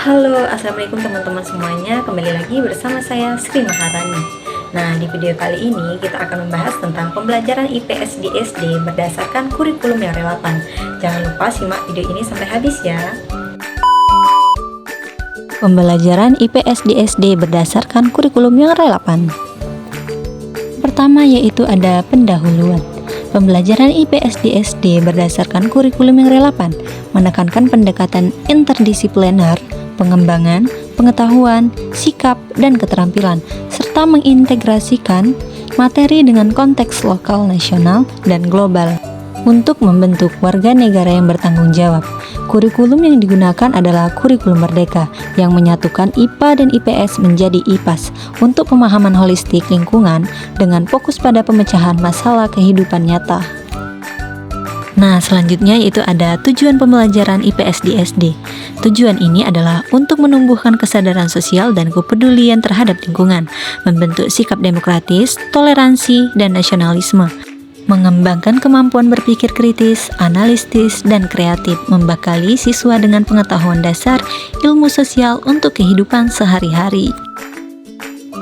Halo, assalamualaikum teman-teman semuanya. Kembali lagi bersama saya Sri Maharani. Nah, di video kali ini kita akan membahas tentang pembelajaran IPS di SD berdasarkan kurikulum yang relevan. Jangan lupa simak video ini sampai habis ya. Pembelajaran IPS di SD berdasarkan kurikulum yang relevan. Pertama yaitu ada pendahuluan. Pembelajaran IPS di SD berdasarkan kurikulum yang relevan, menekankan pendekatan interdisipliner, pengembangan, pengetahuan, sikap, dan keterampilan, serta mengintegrasikan materi dengan konteks lokal, nasional, dan global untuk membentuk warga negara yang bertanggung jawab. Kurikulum yang digunakan adalah kurikulum merdeka yang menyatukan IPA dan IPS menjadi IPAS untuk pemahaman holistik lingkungan dengan fokus pada pemecahan masalah kehidupan nyata. Nah, selanjutnya yaitu ada tujuan pembelajaran IPS di SD. Tujuan ini adalah untuk menumbuhkan kesadaran sosial dan kepedulian terhadap lingkungan, membentuk sikap demokratis, toleransi, dan nasionalisme, mengembangkan kemampuan berpikir kritis, analitis, dan kreatif, membekali siswa dengan pengetahuan dasar ilmu sosial untuk kehidupan sehari-hari.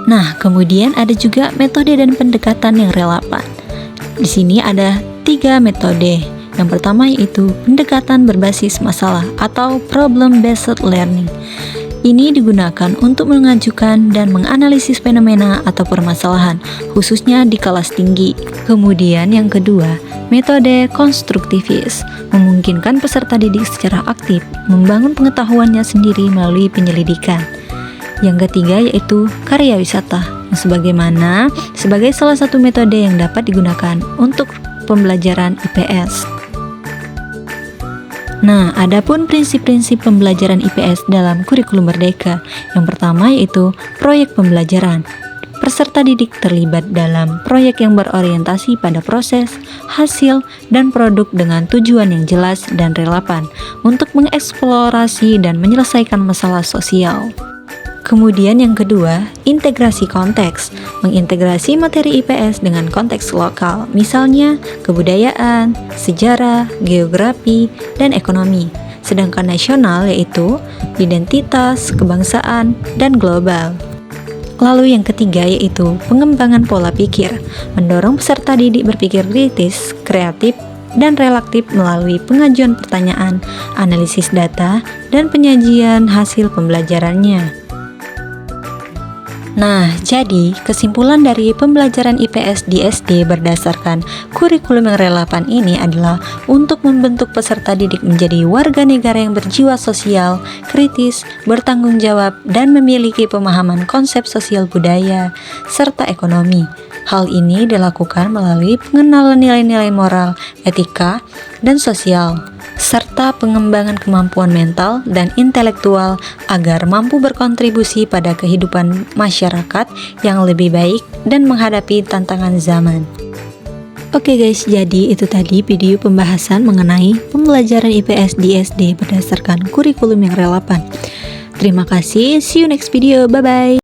Nah, kemudian ada juga metode dan pendekatan yang relevan. Di sini ada 3 metode. Yang pertama yaitu pendekatan berbasis masalah atau problem-based learning. Ini digunakan untuk mengajukan dan menganalisis fenomena atau permasalahan, khususnya di kelas tinggi. Kemudian yang kedua, metode konstruktivis, memungkinkan peserta didik secara aktif membangun pengetahuannya sendiri melalui penyelidikan. Yang ketiga yaitu karya wisata, sebagai salah satu metode yang dapat digunakan untuk pembelajaran IPS. Nah, adapun prinsip-prinsip pembelajaran IPS dalam kurikulum merdeka. Yang pertama yaitu proyek pembelajaran. Peserta didik terlibat dalam proyek yang berorientasi pada proses, hasil, dan produk dengan tujuan yang jelas dan relevan untuk mengeksplorasi dan menyelesaikan masalah sosial. Kemudian yang kedua, integrasi konteks, mengintegrasi materi IPS dengan konteks lokal, misalnya kebudayaan, sejarah, geografi, dan ekonomi. Sedangkan nasional yaitu identitas, kebangsaan, dan global. Lalu yang ketiga yaitu pengembangan pola pikir, mendorong peserta didik berpikir kritis, kreatif, dan relaktif melalui pengajuan pertanyaan, analisis data, dan penyajian hasil pembelajarannya. Nah, jadi kesimpulan dari pembelajaran IPS di SD berdasarkan kurikulum yang relevan ini adalah untuk membentuk peserta didik menjadi warga negara yang berjiwa sosial, kritis, bertanggung jawab, dan memiliki pemahaman konsep sosial budaya, serta ekonomi. Hal ini dilakukan melalui pengenalan nilai-nilai moral, etika, dan sosial, serta pengembangan kemampuan mental dan intelektual agar mampu berkontribusi pada kehidupan masyarakat yang lebih baik dan menghadapi tantangan zaman. Oke guys, jadi itu tadi video pembahasan mengenai pembelajaran IPS di SD berdasarkan kurikulum yang relevan. Terima kasih, see you next video, bye-bye.